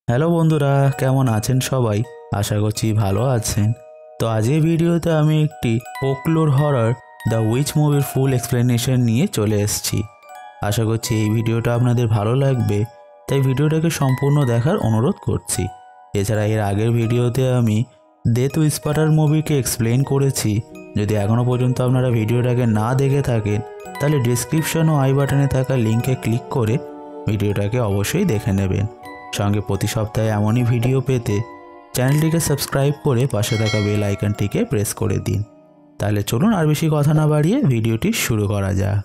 Hello বন্ধুরা, কেমন আছেন সবাই? আশা করছি ভালো আছেন। তো আজকের ভিডিওতে আমি একটি ফোকলোর হরর দ্য উইচ মুভির ফুল এক্সপ্লেনেশন নিয়ে চলে এসেছি। আশা করছি এই ভিডিওটা আপনাদের ভালো লাগবে, তাই ভিডিওটাকে সম্পূর্ণ দেখার অনুরোধ করছি। এছাড়া এর আগের ভিডিওতে আমি ডেথ উইসপারার মুভিকে এক্সপ্লেন করেছি। যদি এখনও পর্যন্ত আপনারা ভিডিওটাকে না দেখে থাকেন তাহলে ডিসক্রিপশন ও আই বাটনে থাকা লিঙ্কে ক্লিক করে ভিডিওটাকে অবশ্যই দেখে নেবেন। সঙ্গে প্রতি সপ্তাহে এমনই ভিডিও পেতে চ্যানেলটিকে সাবস্ক্রাইব করে পাশে থাকা বেল আইকনটিকে প্রেস করে দিন। তাহলে চলুন আর বেশি কথা না বাড়িয়ে ভিডিওটি শুরু করা যাক।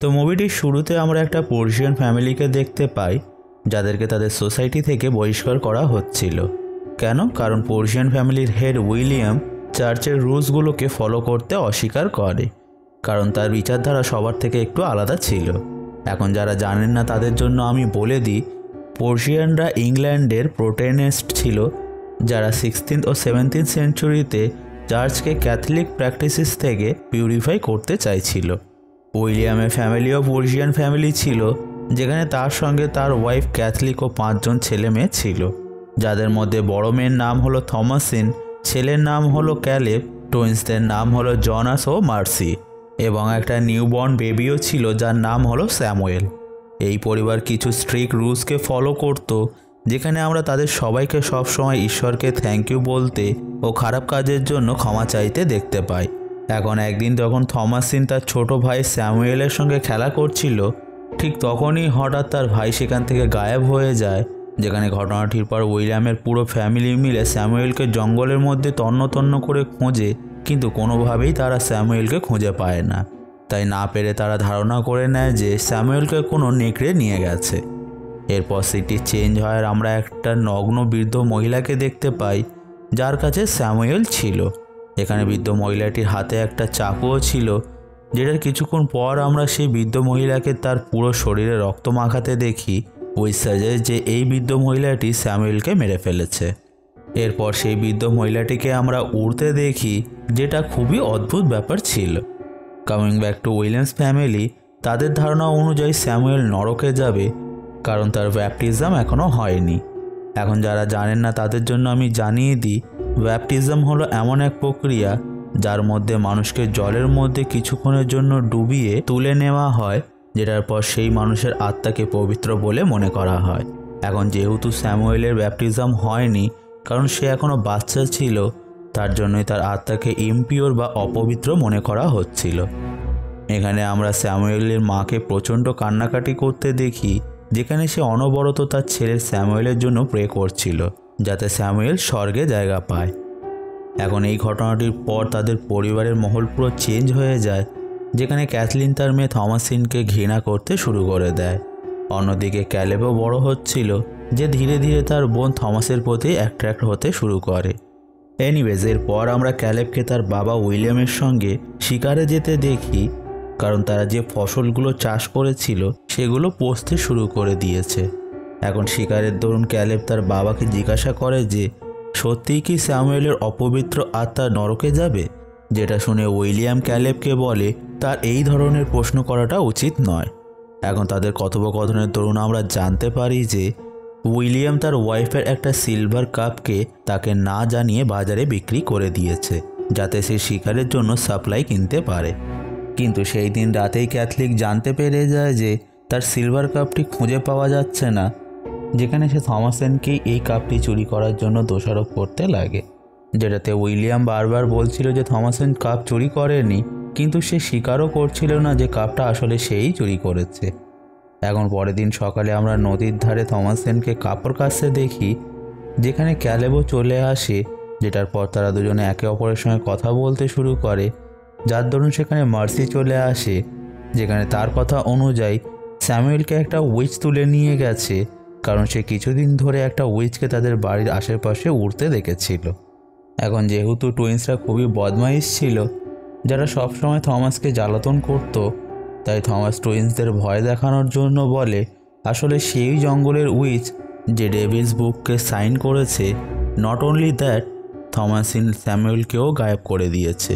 তো মুভিটির শুরুতে আমরা একটা পার্সিয়ান ফ্যামিলিকে দেখতে পাই, যাদেরকে তাদের সোসাইটি থেকে বহিষ্কার করা হচ্ছিল। কেন? কারণ পার্সিয়ান ফ্যামিলির হেড উইলিয়াম চার্চের রুলসগুলোকে ফলো করতে অস্বীকার করে, কারণ তার বিচারধারা সবার থেকে একটু আলাদা ছিল। এখন যারা জানেন না তাদের জন্য আমি বলে দিই, পার্সিয়ানরা ইংল্যান্ডের প্রোটেস্ট্যান্ট ছিল, যারা 16th ও 17th সেঞ্চুরিতে চার্চকে ক্যাথলিক প্র্যাকটিসেস থেকে পিউরিফাই করতে চাইছিল। উইলিয়ামের ফ্যামিলিও পার্সিয়ান ফ্যামিলি ছিল, যেখানে তার সঙ্গে তার ওয়াইফ ক্যাথলিক ও 5 জন ছেলে মেয়ে ছিল, যাদের মধ্যে বড় মেয়ের নাম হলো থমাসিন, ছেলের নাম হলো ক্যালেব, টুইন্সদের নাম হলো জনাস ও মার্সি, এবং একটা নিউবর্ন বেবিও ছিল যার নাম হলো স্যামুয়েল। এই পরিবার কিছু স্ট্রিক্ট রুলসকে ফলো করত, যেখানে আমরা তাদের সবাইকে সবসময় ঈশ্বরকে থ্যাংক ইউ বলতে ও খারাপ কাজের জন্য ক্ষমা চাইতে দেখতে পাই। এখন একদিন যখন থমাসিন তার ছোট ভাই স্যামুয়েলের সঙ্গে খেলা করছিল, ঠিক তখনই হঠাৎ তার ভাই সেখান থেকে গায়েব হয়ে যায়। যেখানে ঘটনাটির পর উইলিয়ামের পুরো ফ্যামিলি মিলে স্যামুয়েলকে জঙ্গলের মধ্যে তন্ন তন্ন করে খোঁজে, কিন্তু কোনোভাবেই তারা স্যামুয়েলকে খুঁজে পায় না। তাই না পেরে তারা ধারণা করে নেয় যে স্যামুয়েলকে কোনো নেকড়ে নিয়ে গেছে। এরপর সিটি চেঞ্জ হয় আর আমরা একটা নগ্ন বৃদ্ধ মহিলাকে দেখতে পাই, যার কাছে স্যামুয়েল ছিল। এখানে বৃদ্ধ মহিলাটির হাতে একটা চাকুও ছিল, যেটার কিছুক্ষণ পর আমরা সেই বৃদ্ধ মহিলাকে তার পুরো শরীরে রক্ত মাখাতে দেখি, উইচ সাজেস্ট যে এই বৃদ্ধ মহিলাটি স্যামুয়েলকে মেরে ফেলেছে। এরপর সেই বৃদ্ধ মহিলাটিকে আমরা উড়তে দেখি, যেটা খুবই অদ্ভুত ব্যাপার ছিল। Coming back to Williams family, তাদের ধারণা অনুযায়ী স্যামুয়েল নরকে যাবে, কারণ তার ব্যাপটিজম এখনও হয়নি। এখন যারা জানেন না তাদের জন্য আমি জানিয়ে দিই, ব্যাপটিজম হলো এমন এক প্রক্রিয়া যার মধ্যে মানুষকে জলের মধ্যে কিছুক্ষণের জন্য ডুবিয়ে তুলে নেওয়া হয়, যেটার পর সেই মানুষের আত্মাকে পবিত্র বলে মনে করা হয়। এখন যেহেতু স্যামুয়েলের ব্যাপটিজম হয়নি, কারণ সে এখনও বাচ্চা ছিল, তার জন্যই তার আত্মাকে ইমপিওর বা অপবিত্র মনে করা হচ্ছিল। এখানে আমরা স্যামুয়েলের মাকে প্রচণ্ড কান্নাকাটি করতে দেখি, যেখানে সে অনবরত তার ছেলে স্যামুয়েলের জন্য প্রে করছিল, যাতে স্যামুয়েল স্বর্গে জায়গা পায়। এখন এই ঘটনাটির পর তাদের পরিবারের মহল পুরো চেঞ্জ হয়ে যায়, যেখানে ক্যাথলিন তার মেয়ে থমাসিনকে ঘৃণা করতে শুরু করে দেয়। অন্যদিকে ক্যালেবও বড় হচ্ছিল, যে ধীরে ধীরে তার বোন থমাসের প্রতি অ্যাট্রাক্ট হতে শুরু করে। এনিওয়েজ, এরপর আমরা ক্যালেবকে তার বাবা উইলিয়ামের সঙ্গে শিকারে যেতে দেখি, কারণ তারা যে ফসলগুলো চাষ করেছিল সেগুলো পচতে শুরু করে দিয়েছে। এখন শিকারের দরুন ক্যালেব তার বাবাকে জিজ্ঞাসা করে যে সত্যিই কি স্যামুয়েলের অপবিত্র আত্মা নরকে যাবে, যেটা শুনে উইলিয়াম ক্যালেবকে বলে তার এই ধরনের প্রশ্ন করাটা উচিত নয়। এখন তাদের কথোপকথনের দরুন আমরা জানতে পারি যে উইলিয়াম তার ওয়াইফের একটা সিলভার কাপকে তাকে না জানিয়ে বাজারে বিক্রি করে দিয়েছে, যাতে সে শিকারের জন্য সাপ্লাই কিনতে পারে। কিন্তু সেই দিন রাতেই ক্যাথলিক জানতে পেরে যায় যে তার সিলভার কাপটি খুঁজে পাওয়া যাচ্ছে না, যেখানে সে থমাসেনকেই এই কাপটি চুরি করার জন্য দোষারোপ করতে লাগে, যেটাতে উইলিয়াম বারবার বলছিল যে থমাসেন কাপ চুরি করেনি, কিন্তু সে স্বীকারও করছিল না যে কাপটা আসলে সেই চুরি করেছে। এখন পরের দিন সকালে আমরা নদীর ধারে থমাসেনকে কাপড় কাচতে দেখি, যেখানে ক্যালেবও চলে আসে, যেটার পর তারা দুজনে একে অপরের সঙ্গে কথা বলতে শুরু করে, যার দরুন সেখানে মার্সি চলে আসে, যেখানে তার কথা অনুযায়ী স্যামুয়েলকে একটা উইচ তুলে নিয়ে গেছে, কারণ সে কিছুদিন ধরে একটা উইচকে তাদের বাড়ির আশেপাশে উড়তে দেখেছিল। এখন যেহেতু টুইন্সরা খুবই বদমাইশ ছিল, যারা সবসময় থমাসকে জ্বালাতন করত, তাই থমাস টুইন্সদের ভয় দেখানোর জন্য বলে আসলে সেই জঙ্গলের উইচ যে ডেভিলস বুককে সাইন করেছে। নট অনলি দ্যাট, থমাসিন স্যামুয়েলকেও গায়েব করে দিয়েছে।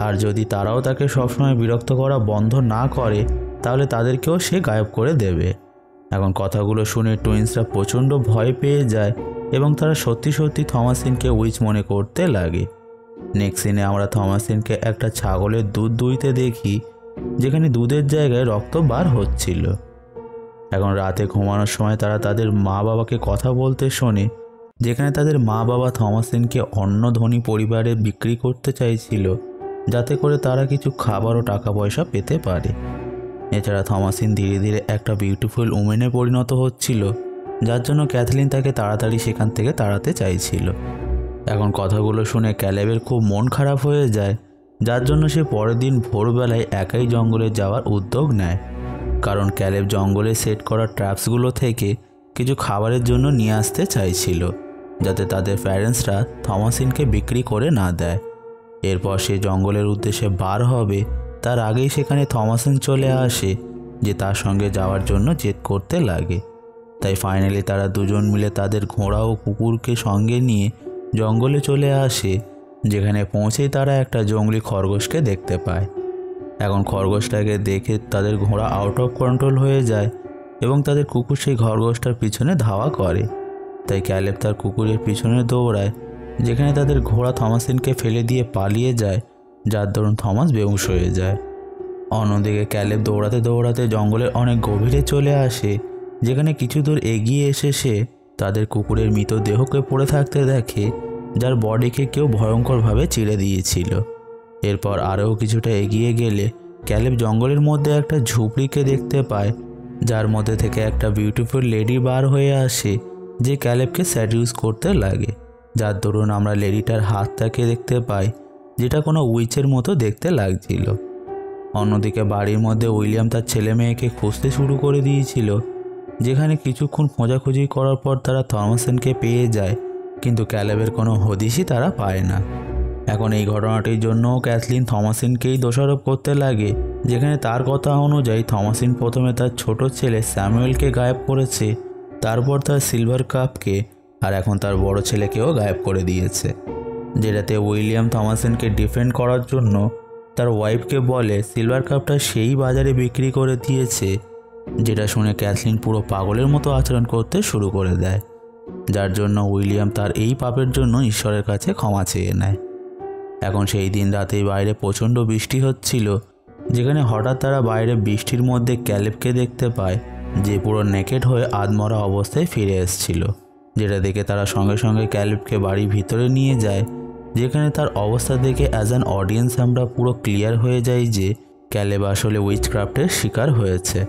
আর যদি তারাও তাকে সবসময় বিরক্ত করা বন্ধ না করে, তাহলে তাদেরকেও সে গায়েব করে দেবে। এখন কথাগুলো শুনে টুইন্সরা প্রচণ্ড ভয় পেয়ে যায় এবং তারা সত্যি সত্যি থমাসিনকে উইচ মনে করতে লাগে। নেক্সট সিনে আমরা থমাসিনকে একটা ছাগলের দুধ দুইতে দেখি, যেখানে দুধের জায়গায় রক্ত বার হচ্ছিল। এখন রাতে ঘুমানোর সময় তারা তাদের মা বাবাকে কথা বলতে শোনে, যেখানে তাদের মা বাবা থমাসিনকে অন্য ধনী পরিবারে বিক্রি করতে চাইছিল, যাতে করে তারা কিছু খাবার ও টাকা পয়সা পেতে পারে। এছাড়া থমাসিন ধীরে ধীরে একটা বিউটিফুল উমেনে পরিণত হচ্ছিল, যার জন্য ক্যাথলিন তাকে তাড়াতাড়ি সেখান থেকে তাড়াতে চাইছিল। এখন কথাগুলো শুনে ক্যালেবের খুব মন খারাপ হয়ে যায়, যার জন্য সে পরের দিন ভোরবেলায় একাই জঙ্গলে যাওয়ার উদ্যোগ নেয়, কারণ ক্যালেব জঙ্গলে সেট করা ট্র্যাপসগুলো থেকে কিছু খাবারের জন্য নিয়ে আসতে চাইছিল, যাতে তাদের প্যারেন্টসরা থমাসিনকে বিক্রি করে না দেয়। এরপর সে জঙ্গলের উদ্দেশ্যে বার হবে, তার আগেই সেখানে থমাসিন চলে আসে, যে তার সঙ্গে যাওয়ার জন্য জেদ করতে লাগে। তাই ফাইনালি তারা দুজন মিলে তাদের ঘোড়া ও কুকুরকে সঙ্গে নিয়ে জঙ্গলে চলে আসে, যেখানে পৌঁছেই তারা একটা জঙ্গলি খরগোশকে দেখতে পায়। এখন খরগোশটাকে দেখে তাদের ঘোড়া আউট অফ কন্ট্রোল হয়ে যায় এবং তাদের কুকুর সেই খরগোশটার পিছনে ধাওয়া করে। তাই ক্যালেব তার কুকুরের পিছনে দৌড়ায়, যেখানে তাদের ঘোড়া থমাসিনকে ফেলে দিয়ে পালিয়ে যায়, যার দরুন থমাস বেহুশ হয়ে যায়। অন্যদিকে ক্যালেব দৌড়াতে দৌড়াতে জঙ্গলের অনেক গভীরে চলে আসে, যেখানে কিছু দূর এগিয়ে এসে সে তাদের কুকুরের মৃতদেহকে পড়ে থাকতে দেখে, যার বডিকে কেউ ভয়ঙ্করভাবে চিড়ে দিয়েছিল। এরপর আরও কিছুটা এগিয়ে গেলে ক্যালেব জঙ্গলের মধ্যে একটা ঝুপড়িকে দেখতে পায়, যার মধ্যে থেকে একটা বিউটিফুল লেডি বার হয়ে আসে, যে ক্যালেবকে স্যাডিউস করতে লাগে, যার দরুন আমরা লেডিটার হাতটাকে দেখতে পাই, যেটা কোনো উইচের মতো দেখতে লাগছিল। অন্যদিকে বাড়ির মধ্যে উইলিয়াম তার ছেলে মেয়েকে খুঁজতে শুরু করে দিয়েছিল, যেখানে কিছুক্ষণ খোঁজাখুঁজি করার পর তারা থমাসিনকে পেয়ে যায়, কিন্তু ক্যালেবের কোনো হদিশই তারা পায় না। এখন এই ঘটনাটির জন্য ক্যাথলিন থমাসিনকেই দোষারোপ করতে লাগে, যেখানে তার কথা অনুযায়ী থমাসিন প্রথমে তার ছোট ছেলে স্যামুয়েলকে গায়েব করেছে, তারপর তার সিলভার কাপকে, আর এখন তার বড় ছেলেকেও গায়েব করে দিয়েছে। যেটাতে উইলিয়াম থমাসিনকে ডিফেন্ড করার জন্য তার ওয়াইফকে বলে সিলভার কাপটা সেই বাজারে বিক্রি করে দিয়েছে, যেটা শুনে ক্যাথলিন পুরো পাগলের মতো আচরণ করতে শুরু করে দেয়, যার জন্য উইলিয়াম তার এই পাপের জন্য ঈশ্বরের কাছে ক্ষমা চেয়ে নেয়। এখন সেই দিন রাতেই বাইরে প্রচণ্ড বৃষ্টি হচ্ছিল, যেখানে হঠাৎ তারা বাইরে বৃষ্টির মধ্যে ক্যালেবকে দেখতে পায়, যে পুরো নেকেড হয়ে আধমরা অবস্থায় ফিরে এসেছিল, যেটা দেখে তারা সঙ্গে সঙ্গে ক্যালেবকে বাড়ির ভিতরে নিয়ে যায়, যেখানে তার অবস্থা দেখে অ্যাজ অ্যান অডিয়েন্স আমরা পুরো ক্লিয়ার হয়ে যাই যে ক্যালেব আসলে উইচক্রাফটের শিকার হয়েছে।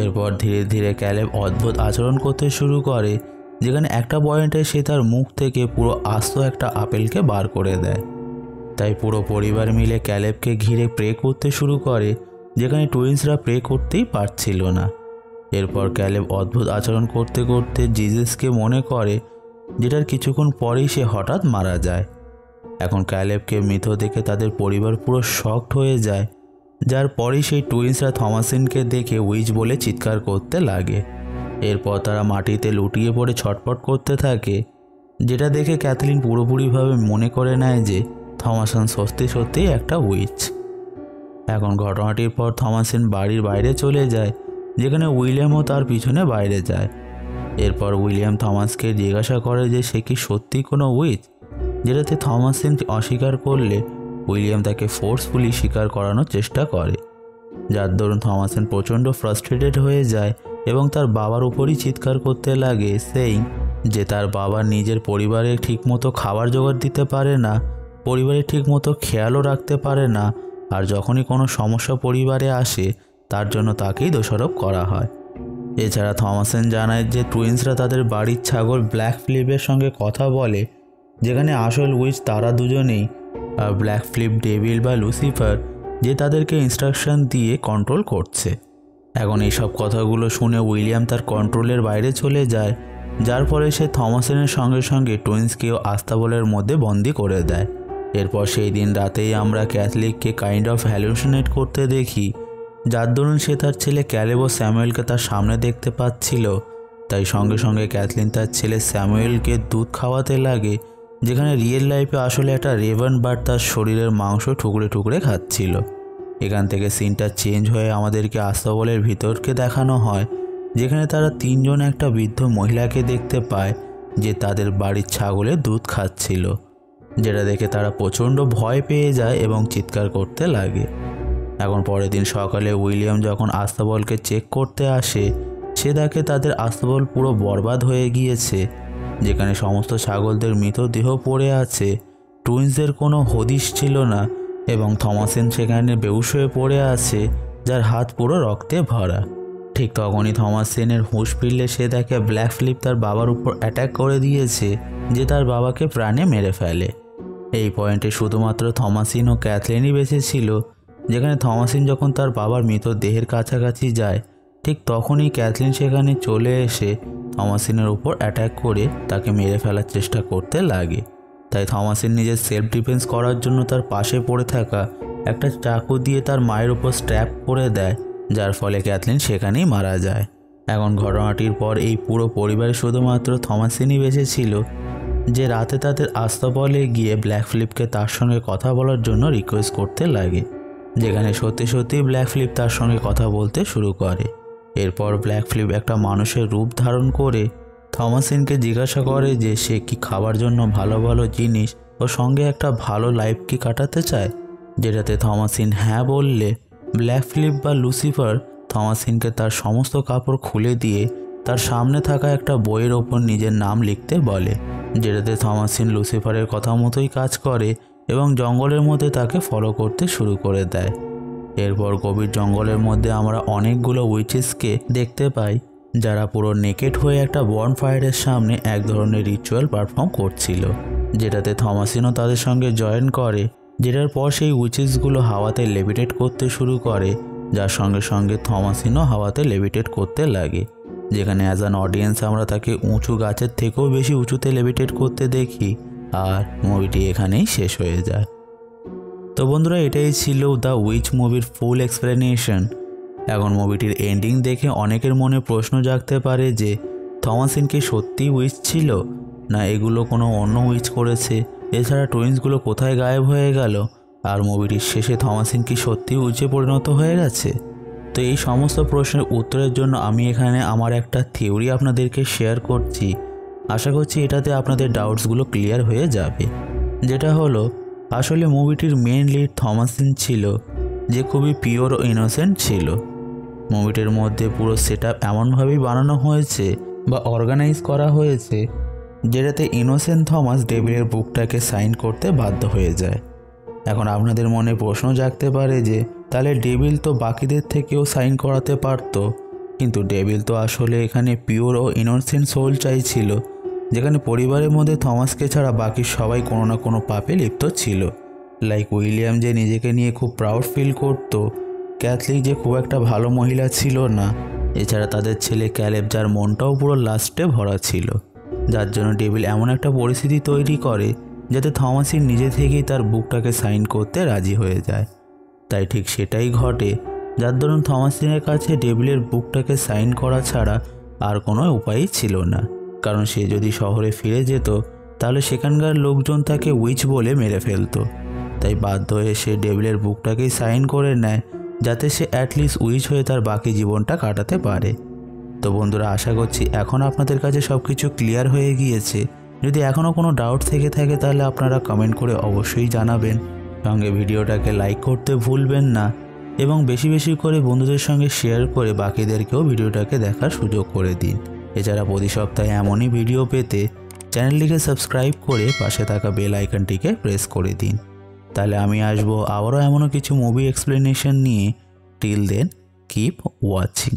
এরপর ধীরে ধীরে ক্যালেব অদ্ভুত আচরণ করতে শুরু করে, যেখানে একটা পয়েন্টে সে তার মুখ থেকে পুরো আস্ত একটা আপেলকে বার করে দেয়। তাই পুরো পরিবার মিলে ক্যালেবকে ঘিরে প্রে করতে শুরু করে, যেখানে টুইন্সরা প্রে করতেই পারছিল না। এরপর ক্যালেব অদ্ভুত আচরণ করতে করতে জিজাসকে মনে করে, যেটার কিছুক্ষণ পরেই সে হঠাৎ মারা যায়। এখন ক্যালেবকে মৃত দেখে তাদের পরিবার পুরো শকড হয়ে যায়, যার পরেই সেই টুইন্সরা থমাসিনকে দেখে উইচ বলে চিৎকার করতে লাগে। এরপর তারা মাটিতে লুটিয়ে পড়ে ছটফট করতে থাকে, যেটা দেখে ক্যাথলিন পুরোপুরিভাবে মনে করে নেয় যে থমাসিন সত্যি সত্যিই একটা উইচ। এখন ঘটনাটির পর থমাসিন বাড়ির বাইরে চলে যায়, যেখানে উইলিয়ামও তার পিছনে বাইরে যায়। এরপর উইলিয়াম থমাসকে জিজ্ঞাসা করে যে সে কি সত্যি কোনো উইচ, যেটাতে থমাসিন অস্বীকার করলে উইলিয়াম তাকে ফোর্সফুলি স্বীকার করানোর চেষ্টা করে, যার দরুন থমাসিন প্রচণ্ড ফ্রাস্ট্রেটেড হয়ে যায় এবং তার বাবার উপরই চিৎকার করতে লাগে, সেইং যে তার বাবা নিজের পরিবারে ঠিকমতো খাবার জোগাড় দিতে পারে না, পরিবারের ঠিকমতো খেয়ালও রাখতে পারে না, আর যখনই কোনো সমস্যা পরিবারে আসে তার জন্য তাকেই দোষারোপ করা হয়। এছাড়া থমাসিন জানায় যে টুইন্সরা তাদের বাড়ির ছাগল ব্ল্যাক ফ্লিপের সঙ্গে কথা বলে, যেখানে আসল উইচ তারা দুজনেই, আর ব্ল্যাক ফ্লিপ ডেভিল বা লুসিফার, যে তাদেরকে ইনস্ট্রাকশন দিয়ে কন্ট্রোল করছে। এখন এইসব কথাগুলো শুনে উইলিয়াম তার কন্ট্রোলের বাইরে চলে যায়, যার ফলে সে থমাসিনের সঙ্গে সঙ্গে টুইন্সকেও আস্তাবলের মধ্যে বন্দি করে দেয়। এরপর সেই দিন রাতেই আমরা ক্যাথলিককে কাইন্ড অফ হ্যালুসিনেট করতে দেখি, যার দরুন সে তার ছেলে ক্যালেব ও স্যামুয়েলকে তার সামনে দেখতে পাচ্ছিল। তাই সঙ্গে সঙ্গে ক্যাথলিন তার ছেলে স্যামুয়েলকে দুধ খাওয়াতে লাগে, যেখানে রিয়েল লাইফে আসলে একটা রেভান বার্ড তার শরীরের মাংস টুকরে টুকরে খাচ্ছিল। এখান থেকে সিনটা চেঞ্জ হয়ে আমাদেরকে আস্তাবলের ভিতরকে দেখানো হয়, যেখানে তারা তিনজন একটা বৃদ্ধ মহিলাকে দেখতে পায় যে তাদের বাড়ির ছাগলের দুধ খাচ্ছিল, যেটা দেখে তারা প্রচণ্ড ভয় পেয়ে যায় এবং চিৎকার করতে লাগে। এখন পরের দিন সকালে উইলিয়াম যখন আস্তাবলকে চেক করতে আসে, সে দেখে তাদের আস্তাবল পুরো বরবাদ হয়ে গিয়েছে, যেখানে সমস্ত ছাগলদের মৃতদেহ পড়ে আছে, টুইন্সদের কোনো হদিশ ছিল না এবং থমাসিন সেখানে বেহুশ হয়ে পড়ে আছে, যার হাত পুরো রক্তে ভরা। ঠিক তখনই থমাসিনের হুঁশ ফিরলে সে দেখে ব্ল্যাক ফিলিপ তার বাবার উপর অ্যাটাক করে দিয়েছে, যে তার বাবাকে প্রাণে মেরে ফেলে। এই পয়েন্টে শুধুমাত্র থমাসিন ও ক্যাথলিনই বেঁচে ছিল, যেখানে থমাসিন যখন তার বাবার মৃতদেহের কাছাকাছি যায়, ঠিক তখনই ক্যাথলিন সেখানে চলে এসে থমাসিনের উপর অ্যাটাক করে তাকে মেরে ফেলার চেষ্টা করতে লাগে। তাই থমাসিন নিজের সেলফ ডিফেন্স করার জন্য তার পাশে পড়ে থাকা একটা চাকু দিয়ে তার মায়ের উপর স্ট্র্যাপ করে দেয়, যার ফলে ক্যাথলিন সেখানেই মারা যায়। এখন ঘটনাটির পর এই পুরো পরিবারে শুধুমাত্র থমাসিনই বেঁচে ছিল, যে রাতে তাদের আস্তাবলে গিয়ে ব্ল্যাক ফিলিপকে তার সঙ্গে কথা বলার জন্য রিকোয়েস্ট করতে লাগে, যেখানে সত্যি সত্যি ব্ল্যাক ফিলিপ তার সঙ্গে কথা বলতে শুরু করে। এরপর ব্ল্যাক ফিলিপ একটা মানুষের রূপ ধারণ করে থমাসিনকে জিজ্ঞাসা করে যে সে কি খাবার জন্য ভালো ভালো জিনিস ও সঙ্গে একটা ভালো লাইফ কি কাটাতে চায়, যেটাতে থমাসিন হ্যাঁ বললে ব্ল্যাক ফিলিপ বা লুসিফার থমাসিনকে তার সমস্ত কাপড় খুলে দিয়ে তার সামনে থাকা একটা বইয়ের ওপর নিজের নাম লিখতে বলে, যেটাতে থমাসিন লুসিফারের কথা মতোই কাজ করে এবং জঙ্গলের মধ্যে তাকে ফলো করতে শুরু করে দেয়। এরপর গভীর জঙ্গলের মধ্যে আমরা অনেকগুলো উইচেসকে দেখতে পাই, যারা পুরো নেকেড হয়ে একটা বনফায়ারের সামনে এক ধরনের রিচুয়াল পারফর্ম করছিল, যেটাতে থমাসিনও তাদের সঙ্গে জয়েন করে, যেটার পর সেই উইচেসগুলো হাওয়াতে লেভিটেট করতে শুরু করে, যার সঙ্গে সঙ্গে থমাসিনও হাওয়াতে লেভিটেট করতে লাগে, যেখানে অ্যাজ অ্যান অডিয়েন্স আমরা তাকে উঁচু গাছের থেকেও বেশি উঁচুতে লেভিটেট করতে দেখি। আর মুভিটি এখানেই শেষ হয়ে যায়। তো বন্ধুরা, এটাই ছিল দ্য উইচ মুভির ফুল এক্সপ্লেনেশন। এখন মুভিটির এন্ডিং দেখে অনেকের মনে প্রশ্ন জাগতে পারে যে থমাসিন কি সত্যিই উইচ ছিল, না এগুলো কোনো অন্য উইচ করেছে, এছাড়া টুইন্সগুলো কোথায় গায়েব হয়ে গেল, আর মুভিটির শেষে থমাসিন কি সত্যিই উইচে পরিণত হয়ে গেছে। তো এই সমস্ত প্রশ্নের উত্তরের জন্য আমি এখানে আমার একটা থিওরি আপনাদেরকে শেয়ার করছি। আশা করছি এটাতে আপনাদের ডাউটসগুলো ক্লিয়ার হয়ে যাবে। যেটা হলো, আসলে মুভিটির মেন লিড থমাসিন ছিল, যে খুবই পিওর ও ইনোসেন্ট ছিল। মুভিটির মধ্যে পুরো সেট আপ এমনভাবেই বানানো হয়েছে বা অর্গানাইজ করা হয়েছে, যেটাতে ইনোসেন্ট থমাস ডেভিলের বুকটাকে সাইন করতে বাধ্য হয়ে যায়। এখন আপনাদের মনে প্রশ্ন জাগতে পারে যে তাহলে ডেভিল তো বাকিদের থেকেও সাইন করাতে পারতো, কিন্তু ডেভিল তো আসলে এখানে পিওর ও ইনোসেন্ট সোল চাইছিল, যেখানে পরিবারের মধ্যে থমাসকে ছাড়া বাকি সবাই কোনো না কোনো পাপে লিপ্ত ছিল। লাইক উইলিয়াম যে নিজেকে নিয়ে খুব প্রাউড ফিল করতো, ক্যাথলিন যে খুব একটা ভালো মহিলা ছিল না, এছাড়া তাদের ছেলে ক্যালেব যার মনটাও পুরো লাস্টে ভরা ছিল, যার জন্য ডেভিল এমন একটা পরিস্থিতি তৈরি করে যাতে থমাসিন নিজে থেকেই তার বুকটাকে সাইন করতে রাজি হয়ে যায়। তাই ঠিক সেটাই ঘটে, যার দরুন থমাসিনের কাছে ডেভিলের বুকটাকে সাইন করা ছাড়া আর কোনো উপায়ই ছিল না, কারণ সে যদি শহরে ফিরে যেত তাহলে সেখানকার লোকজন তাকে উইচ বলে মেরে ফেলতো। তাই বাধ্য হয়ে সে ডেভিলের বুকটাকেই সাইন করে নেয়, যাতে সে অ্যাটলিস্ট উইচ হয়ে তার বাকি জীবনটা কাটাতে পারে। তো বন্ধুরা, আশা করছি এখন আপনাদের কাছে সব কিছু ক্লিয়ার হয়ে গিয়েছে। যদি এখনও কোনো ডাউট থেকে থাকে তাহলে আপনারা কমেন্ট করে অবশ্যই জানাবেন। সঙ্গে ভিডিওটাকে লাইক করতে ভুলবেন না এবং বেশি বেশি করে বন্ধুদের সঙ্গে শেয়ার করে বাকিদেরকেও ভিডিওটাকে দেখার সুযোগ করে দিন। এছাড়া প্রতি সপ্তাহে এমনই ভিডিও পেতে চ্যানেলটিকে সাবস্ক্রাইব করে পাশে থাকা বেল আইকনটিকে প্রেস করে দিন। তাহলে আমি আসবো আবারও এমনও কিছু মুভি এক্সপ্লেনেশন নিয়ে। Till then, keep watching.